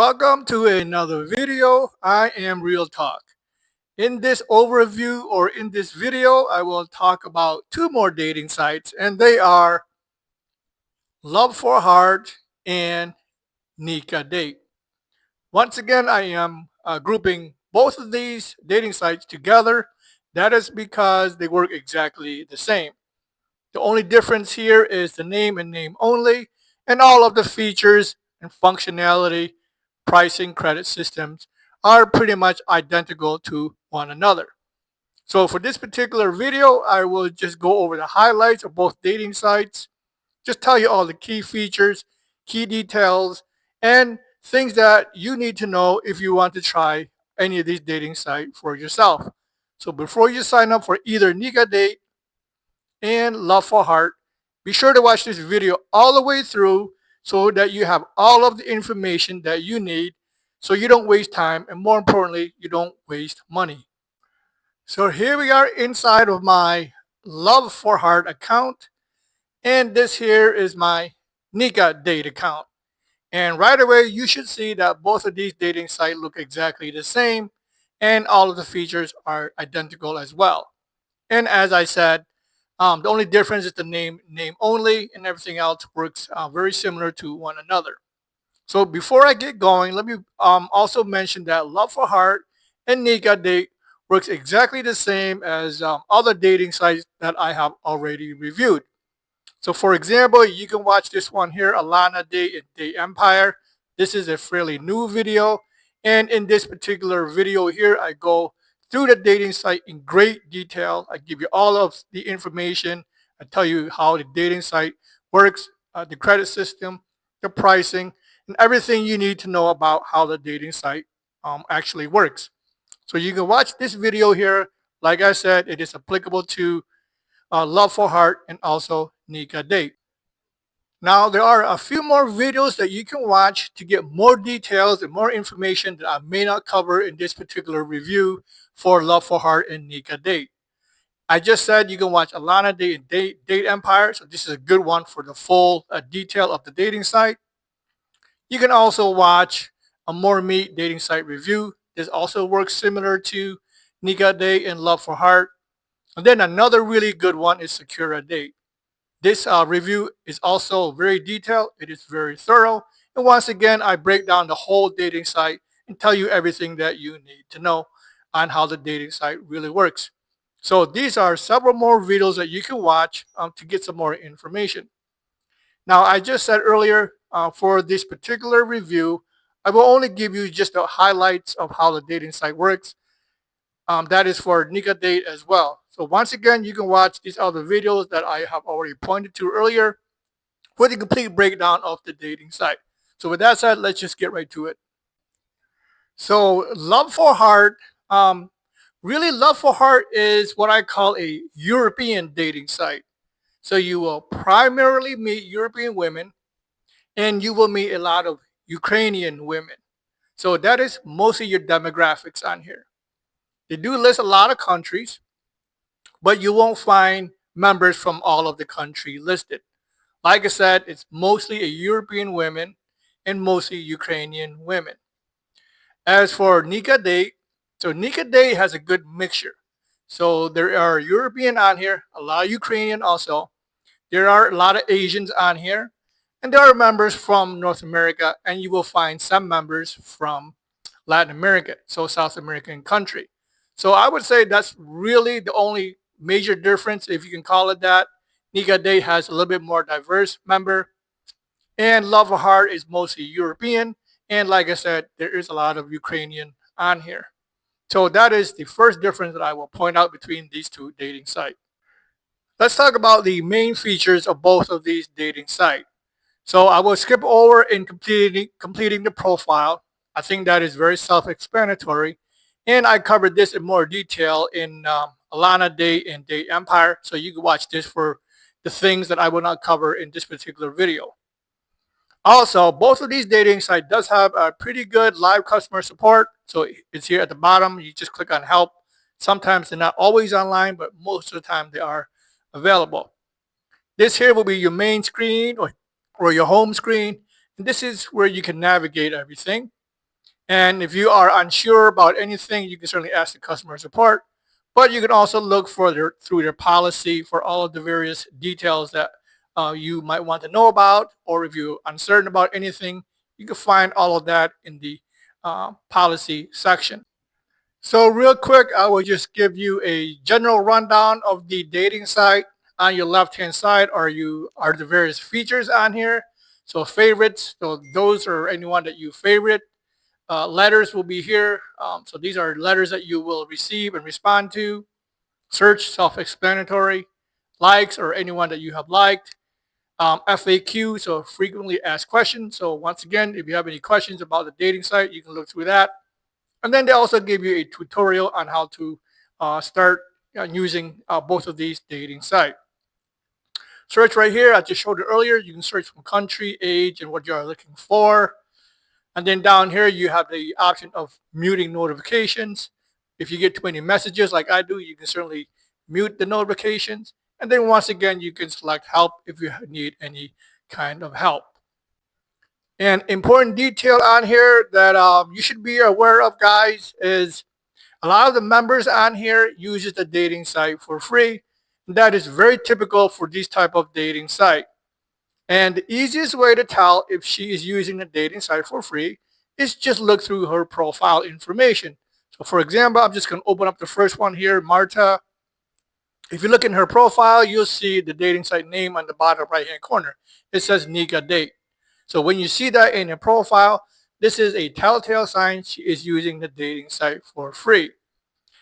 Welcome to another video. I am Real Talk. In this overview or in this video, I will talk about two more dating sites, and they are Loveforheart and Nikadate. Once again, I am grouping both of these dating sites together. That is because they work exactly the same. The only difference here is the name and name only, and all of the features and functionality, pricing, credit systems are pretty much identical to one another. So for this particular video, I will just go over the highlights of both dating sites, just tell you all the key features, key details, and things that you need to know if you want to try any of these dating sites for yourself. So before you sign up for either Nikadate and Loveforheart, be sure to watch this video all the way through so that you have all of the information that you need so you don't waste time and more importantly, you don't waste money. So here we are inside of my Loveforheart account, and this here is my Nikadate account. And right away, you should see that both of these dating sites look exactly the same and all of the features are identical as well. And as I said, the only difference is the name only, and everything else works very similar to one another. So before I get going, let me also mention that Loveforheart and Nikadate works exactly the same as other dating sites that I have already reviewed. So for example, you can watch this one here, Alana Day and Day Empire. This is a fairly new video. And in this particular video here, I go through the dating site in great detail. I give you all of the information. I tell you how the dating site works, the credit system, the pricing, and everything you need to know about how the dating site actually works. So you can watch this video here. Like I said, it is applicable to Loveforheart and also Nikadate. Now, there are a few more videos that you can watch to get more details and more information that I may not cover in this particular review for Loveforheart and Nikadate. I just said you can watch Alana Day and Date Empire, so this is a good one for the full detail of the dating site. You can also watch a More Meat dating site review. This also works similar to Nikadate and Loveforheart. And then another really good one is Secure a Date. This review is also very detailed. It is very thorough. And once again, I break down the whole dating site and tell you everything that you need to know on how the dating site really works. So these are several more videos that you can watch to get some more information. Now, I just said earlier for this particular review, I will only give you just the highlights of how the dating site works. That is for Nikadate as well. So once again, you can watch these other videos that I have already pointed to earlier for the complete breakdown of the dating site. So with that said, let's just get right to it. So Loveforheart, really Loveforheart is what I call a European dating site. So you will primarily meet European women and you will meet a lot of Ukrainian women. So that is mostly your demographics on here. They do list a lot of countries, but you won't find members from all of the country listed. Like I said, it's mostly a European women and mostly Ukrainian women. As for Nikadate, so Nikadate has a good mixture. So there are European on here, a lot of Ukrainian also. There are a lot of Asians on here, and there are members from North America, and you will find some members from Latin America, so South American country. So I would say that's really the only major difference, if you can call it that. Nikadate has a little bit more diverse member, and Loveforheart is mostly European. And like I said, there is a lot of Ukrainian on here. So that is the first difference that I will point out between these two dating sites. Let's talk about the main features of both of these dating sites. So I will skip over in completing the profile. I think that is very self-explanatory. And I covered this in more detail in Alana Day and Day Empire. So you can watch this for the things that I will not cover in this particular video. Also, both of these dating sites does have a pretty good live customer support. So it's here at the bottom. You just click on help. Sometimes they're not always online, but most of the time they are available. This here will be your main screen or your home screen. And this is where you can navigate everything. And if you are unsure about anything, you can certainly ask the customer support. But you can also look through their policy for all of the various details that you might want to know about, or if you're uncertain about anything, you can find all of that in the policy section. So real quick, I will just give you a general rundown of the dating site. On your left-hand side are the various features on here. So favorites, so those are anyone that you favorite. Letters will be here. So these are letters that you will receive and respond to. Search, self-explanatory. Likes, or anyone that you have liked. FAQ, so frequently asked questions. So once again, if you have any questions about the dating site, you can look through that. And then they also give you a tutorial on how to start using both of these dating sites. Search right here, I just showed it earlier. You can search from country, age, and what you are looking for. And then down here, you have the option of muting notifications. If you get too many messages like I do, you can certainly mute the notifications. And then once again, you can select help if you need any kind of help. An important detail on here that you should be aware of, guys, is a lot of the members on here uses the dating site for free. That is very typical for these type of dating site. And the easiest way to tell if she is using the dating site for free is just look through her profile information. So for example, I'm just going to open up the first one here, Marta. If you look in her profile, you'll see the dating site name on the bottom right hand corner. It says Nikadate. So when you see that in her profile, this is a telltale sign she is using the dating site for free.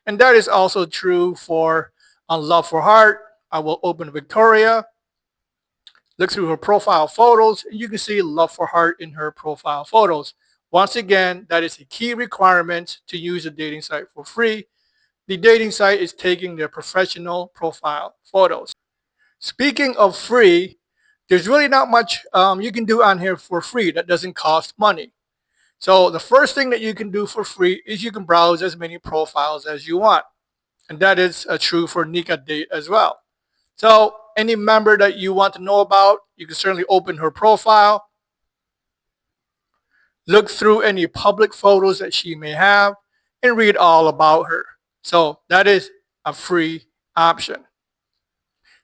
And that is also true for Loveforheart. I will open Victoria, look through her profile photos, and you can see Loveforheart in her profile photos. Once again, that is a key requirement to use a dating site for free. The dating site is taking their professional profile photos. Speaking of free, there's really not much you can do on here for free that doesn't cost money. So the first thing that you can do for free is you can browse as many profiles as you want. And that is true for Nikadate as well. So any member that you want to know about, you can certainly open her profile, look through any public photos that she may have, and read all about her. So that is a free option.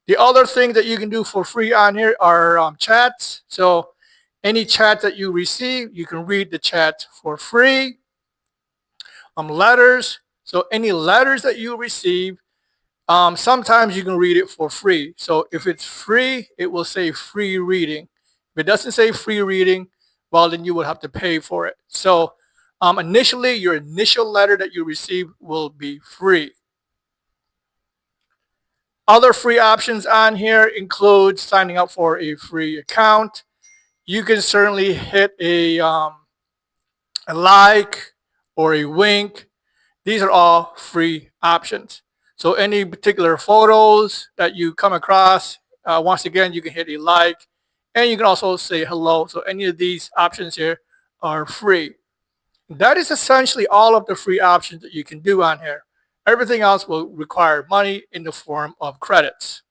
The other thing that you can do for free on here are chats. So any chat that you receive, you can read the chat for free. Letters. So any letters that you receive, sometimes you can read it for free. So if it's free, it will say free reading. If it doesn't say free reading, well, then you will have to pay for it. So initially, your initial letter that you receive will be free. Other free options on here include signing up for a free account. You can certainly hit a like or a wink. These are all free options. So any particular photos that you come across, once again, you can hit a like, and you can also say hello. So any of these options here are free. That is essentially all of the free options that you can do on here. Everything else will require money in the form of credits.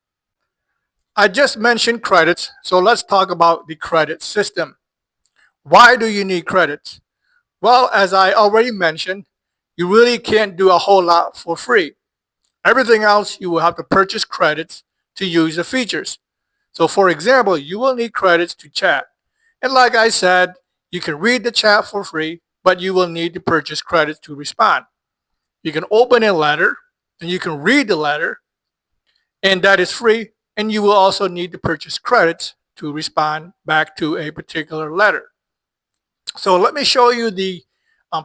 I just mentioned credits, so let's talk about the credit system. Why do you need credits? Well, as I already mentioned, you really can't do a whole lot for free. Everything else, you will have to purchase credits to use the features. So for example, you will need credits to chat. And like I said, you can read the chat for free, but you will need to purchase credits to respond. You can open a letter and you can read the letter, and that is free. And you will also need to purchase credits to respond back to a particular letter. So let me show you the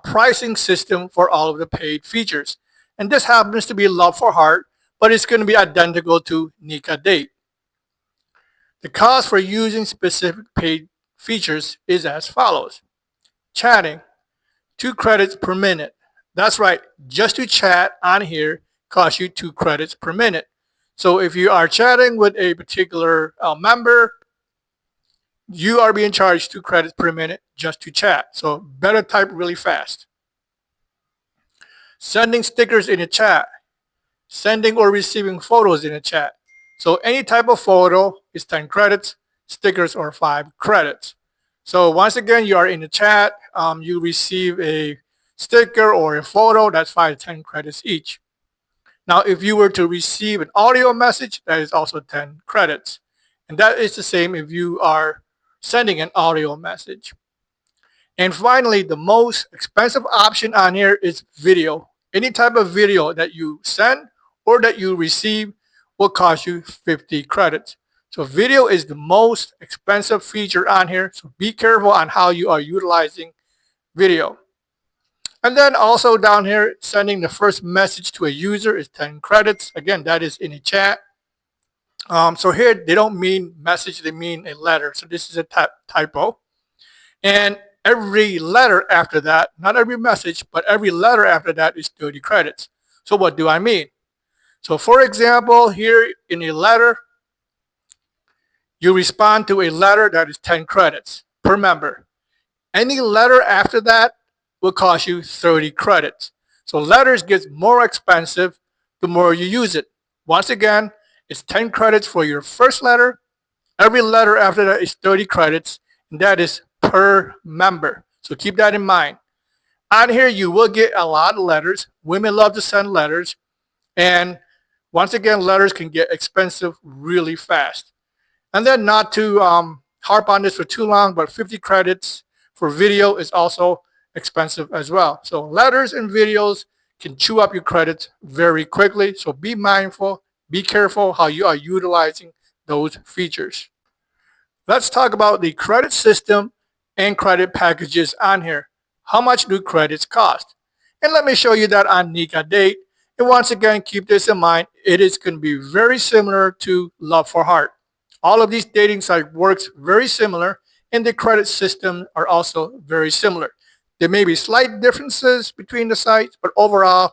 pricing system for all of the paid features. And this happens to be Loveforheart, but it's going to be identical to Nikadate. The cost for using specific paid features is as follows. Chatting, 2 credits per minute. That's right, just to chat on here costs you 2 credits per minute. So if you are chatting with a particular member, you are being charged 2 credits per minute just to chat. So better type really fast. Sending stickers in a chat. Sending or receiving photos in a chat. So any type of photo is 10 credits. Stickers are 5 credits. So once again, you are in the chat, you receive a sticker or a photo, that's 5 to 10 credits each. Now, if you were to receive an audio message, that is also 10 credits. And that is the same if you are sending an audio message. And finally, the most expensive option on here is video. Any type of video that you send or that you receive will cost you 50 credits. So video is the most expensive feature on here. So be careful on how you are utilizing video. And then also down here, sending the first message to a user is 10 credits. Again, that is in a chat. So here they don't mean message, they mean a letter. So this is a typo. And every letter after that, not every message, but every letter after that is 30 credits. So what do I mean? So for example, here in a letter, you respond to a letter that is 10 credits per member. Any letter after that will cost you 30 credits. So letters get more expensive the more you use it. Once again, it's 10 credits for your first letter. Every letter after that is 30 credits, and that is per member. So keep that in mind. On here, you will get a lot of letters. Women love to send letters. And once again, letters can get expensive really fast. And then not to harp on this for too long, but 50 credits for video is also expensive as well. So letters and videos can chew up your credits very quickly. So be mindful, be careful how you are utilizing those features. Let's talk about the credit system and credit packages on here. How much do credits cost? And let me show you that on Nikadate. And once again, keep this in mind. It is going to be very similar to Loveforheart. All of these dating sites works very similar, and the credit system are also very similar. There may be slight differences between the sites, but overall,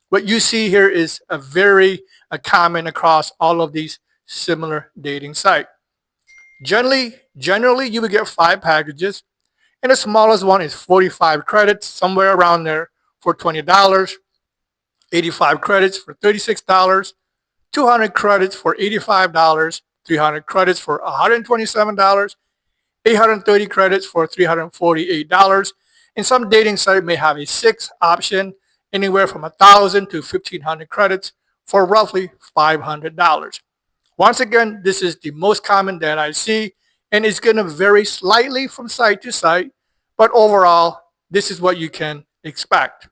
what you see here is a common across all of these similar dating sites. Generally, you will get 5 packages, and the smallest one is 45 credits, somewhere around there for $20, 85 credits for $36, 200 credits for $85, 300 credits for $127, 830 credits for $348. And some dating site may have a 6 option, anywhere from 1,000 to 1,500 credits for roughly $500. Once again, this is the most common that I see, and it's going to vary slightly from site to site, but overall, this is what you can expect.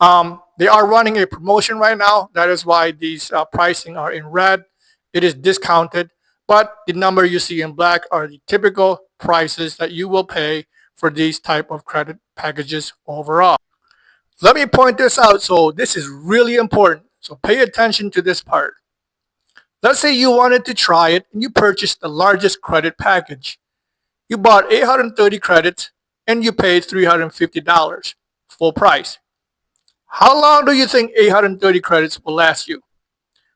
They are running a promotion right now. That is why these pricing are in red. It is discounted, but the number you see in black are the typical prices that you will pay for these type of credit packages overall. Let me point this out. So this is really important. So pay attention to this part. Let's say you wanted to try it and you purchased the largest credit package. You bought 830 credits and you paid $350 full price. How long do you think 830 credits will last you?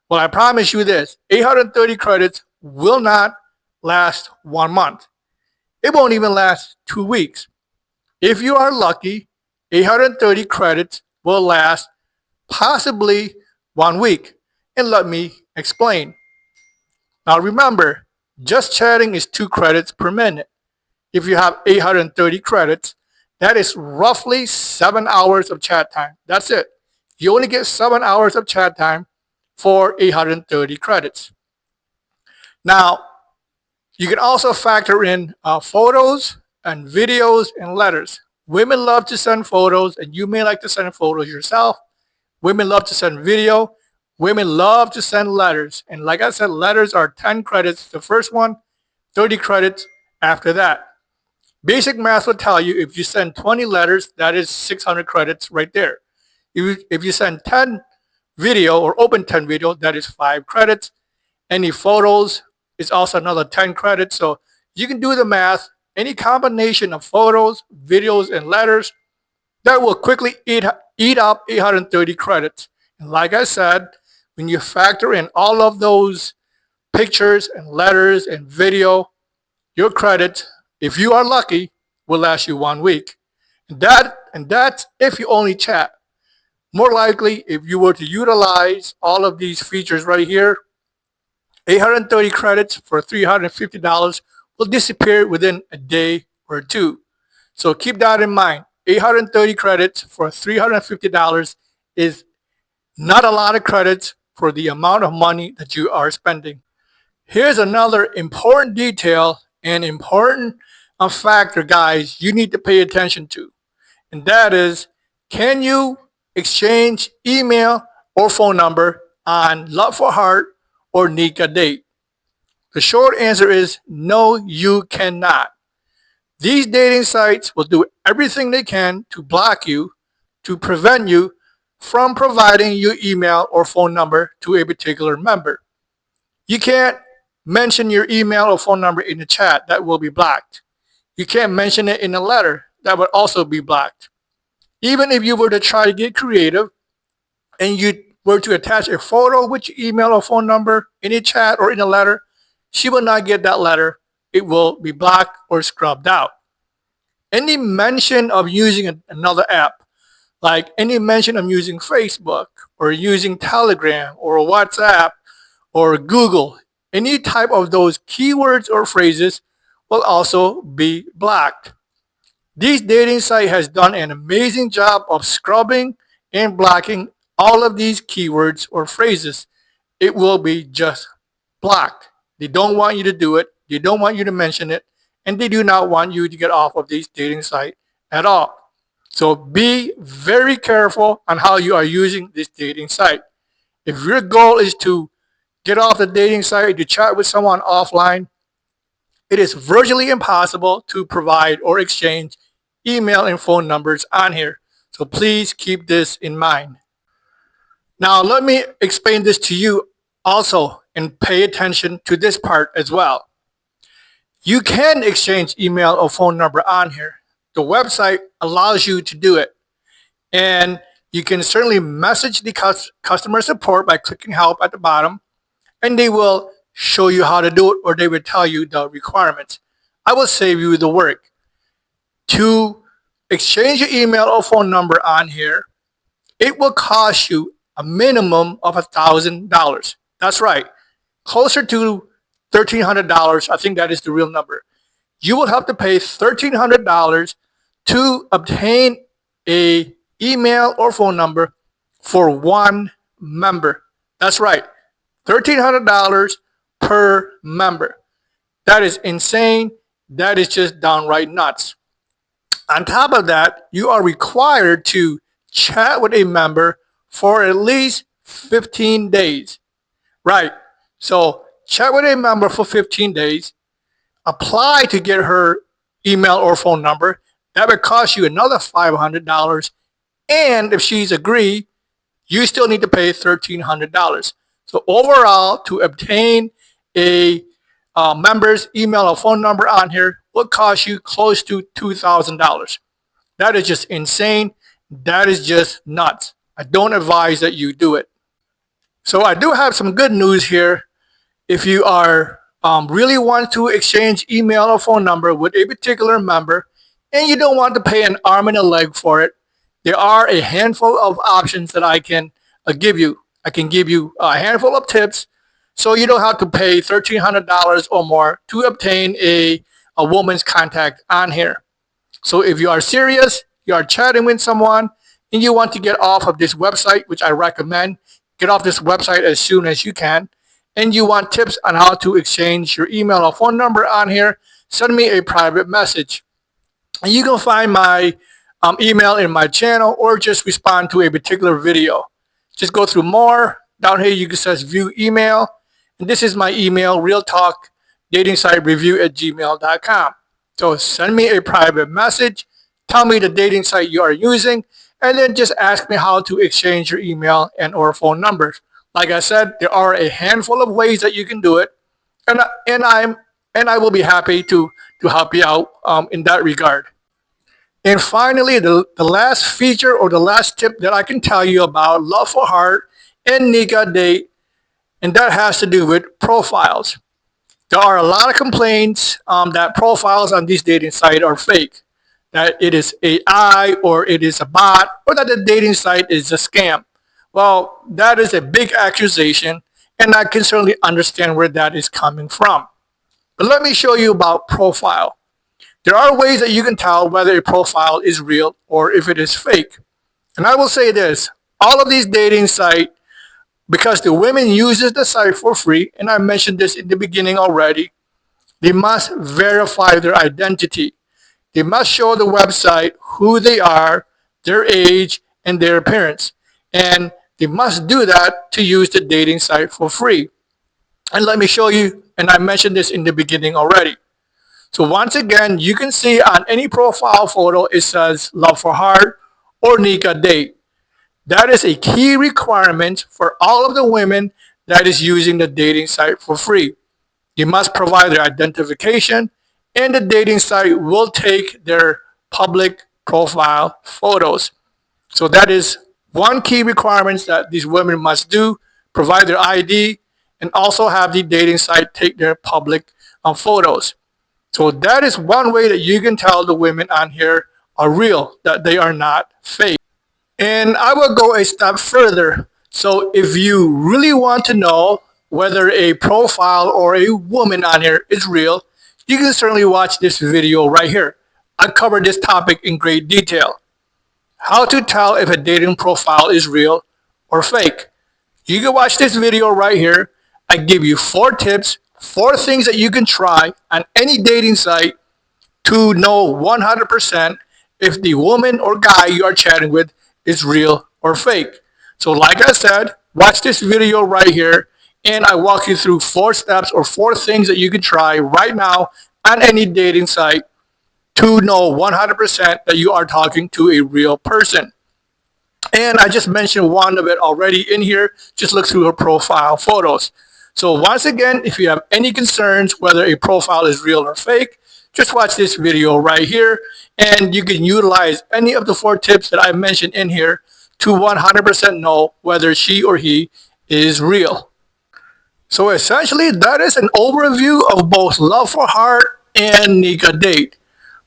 Well, I promise you this, 830 credits will not last 1 month. It won't even last 2 weeks. If you are lucky, 830 credits will last possibly 1 week. And let me explain. Now remember, just chatting is 2 credits per minute. If you have 830 credits, that is roughly 7 hours of chat time. That's it. You only get 7 hours of chat time for 830 credits. Now, you can also factor in photos and videos and letters. Women love to send photos, and you may like to send photos yourself. Women love to send video. Women love to send letters. And like I said, letters are 10 credits. The first one, 30 credits after that. Basic math will tell you if you send 20 letters, that is 600 credits right there. If you send 10 video or open 10 video, that is 5 credits. Any photos is also another 10 credits. So you can do the math. Any combination of photos, videos, and letters, that will quickly eat up 830 credits. And like I said, when you factor in all of those pictures and letters and video, your credit, if you are lucky, will last you 1 week. And that's if you only chat. More likely, if you were to utilize all of these features right here, 830 credits for $350 will disappear within a day or two. So keep that in mind. 830 credits for $350 is not a lot of credits for the amount of money that you are spending. Here's another important detail and important factor, guys, you need to pay attention to. And that is, can you exchange email or phone number on Loveforheart or Nikadate? The short answer is no, you cannot. These dating sites will do everything they can to block you, to prevent you from providing your email or phone number to a particular member. You can't mention your email or phone number in the chat, that will be blocked. You can't mention it in a letter, that would also be blocked. Even if you were to try to get creative and you were to attach a photo with your email or phone number in a chat or in a letter, she will not get that letter. It will be blocked or scrubbed out. Any mention of using another app, like any mention of using Facebook or using Telegram or WhatsApp or Google, any type of those keywords or phrases will also be blocked. This dating site has done an amazing job of scrubbing and blocking all of these keywords or phrases. It will be just blocked. They don't want you to do it. They don't want you to mention it. And they do not want you to get off of this dating site at all. So be very careful on how you are using this dating site. If your goal is to get off the dating site to chat with someone offline, it is virtually impossible to provide or exchange email and phone numbers on here. So please keep this in mind. Now, let me explain this to you also and pay attention to this part as well. You can exchange email or phone number on here. The website allows you to do it. And you can certainly message the customer support by clicking help at the bottom, and they will show you how to do it, or they will tell you the requirements. I will save you the work. To exchange your email or phone number on here, it will cost you a minimum of $1,000. That's right, closer to $1,300. I think that is the real number. You will have to pay $1,300 to obtain a email or phone number for one member. That's right, $1,300 per member. That is insane. That is just downright nuts. On top of that, you are required to chat with a member for at least 15 days. Right. So chat with a member for 15 days, apply to get her email or phone number. That would cost you another $500. And if she's agreed, you still need to pay $1,300. So overall, to obtain a member's email or phone number on here will cost you close to $2,000. That is just insane. That is just nuts. I don't advise that you do it. So I do have some good news here. If you are really want to exchange email or phone number with a particular member and you don't want to pay an arm and a leg for it, there are a handful of options that I can give you. I can give you a handful of tips so you don't have to pay $1,300 or more to obtain a woman's contact on here. So if you are serious, you are chatting with someone, and you want to get off of this website, which I recommend, get off this website as soon as you can, and you want tips on how to exchange your email or phone number on here, send me a private message. And you can find my email in my channel or just respond to a particular video. Just go through more. Down here you can say view email. And this is my email, realtalkdatingsitereview@gmail.com. So send me a private message. Tell me the dating site you are using. And then just ask me how to exchange your email and or phone numbers. Like I said, there are a handful of ways that you can do it. And I will be happy to help you out in that regard. And finally, the last feature or the last tip that I can tell you about Loveforheart and Nikadate, and that has to do with profiles. There are a lot of complaints that profiles on this dating site are fake, that it is AI or it is a bot, or that the dating site is a scam. Well, that is a big accusation, and I can certainly understand where that is coming from. But let me show you about profile. There are ways that you can tell whether a profile is real or if it is fake. And I will say this, all of these dating sites, because the women uses the site for free, and I mentioned this in the beginning already, they must verify their identity. They must show the website who they are, their age, and their appearance. And they must do that to use the dating site for free. And let me show you, and I mentioned this in the beginning already. So once again, you can see on any profile photo, it says Loveforheart or Nikadate. That is a key requirement for all of the women that is using the dating site for free. You must provide their identification, and the dating site will take their public profile photos. So that is one key requirement that these women must do, provide their ID, and also have the dating site take their public photos. So that is one way that you can tell the women on here are real, that they are not fake. And I will go a step further. So if you really want to know whether a profile or a woman on here is real, you can certainly watch this video right here. I cover this topic in great detail. How to tell if a dating profile is real or fake. You can watch this video right here. I give you 4 tips, 4 things that you can try on any dating site to know 100% if the woman or guy you are chatting with is real or fake. So like I said, watch this video right here and I walk you through 4 steps or 4 things that you can try right now on any dating site to know 100% that you are talking to a real person. And I just mentioned one of it already in here. Just look through her profile photos. So once again, if you have any concerns whether a profile is real or fake, just watch this video right here and you can utilize any of the 4 tips that I mentioned in here to 100% know whether she or he is real. So essentially, that is an overview of both Loveforheart and Nikadate.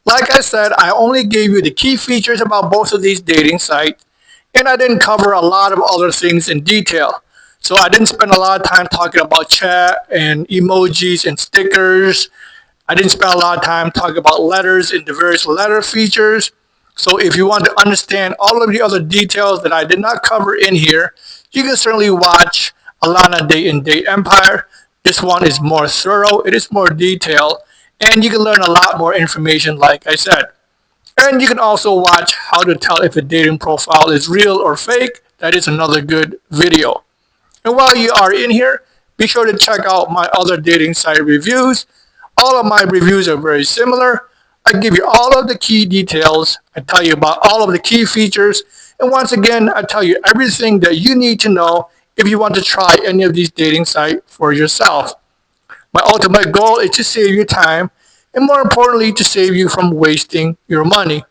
Like I said, I only gave you the key features about both of these dating sites, and I didn't cover a lot of other things in detail. So I didn't spend a lot of time talking about chat and emojis and stickers. I didn't spend a lot of time talking about letters and the various letter features. So if you want to understand all of the other details that I did not cover in here, you can certainly watch Alana Date and Date Empire. This one is more thorough, it is more detailed, and you can learn a lot more information like I said. And you can also watch how to tell if a dating profile is real or fake. That is another good video. And while you are in here, be sure to check out my other dating site reviews. All of my reviews are very similar. I give you all of the key details. I tell you about all of the key features. And once again, I tell you everything that you need to know if you want to try any of these dating sites for yourself. My ultimate goal is to save you time and more importantly, to save you from wasting your money.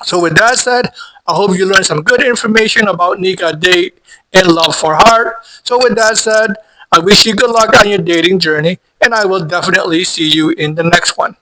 So with that said, I hope you learned some good information about Nikadate and Loveforheart. So with that said, I wish you good luck on your dating journey and I will definitely see you in the next one.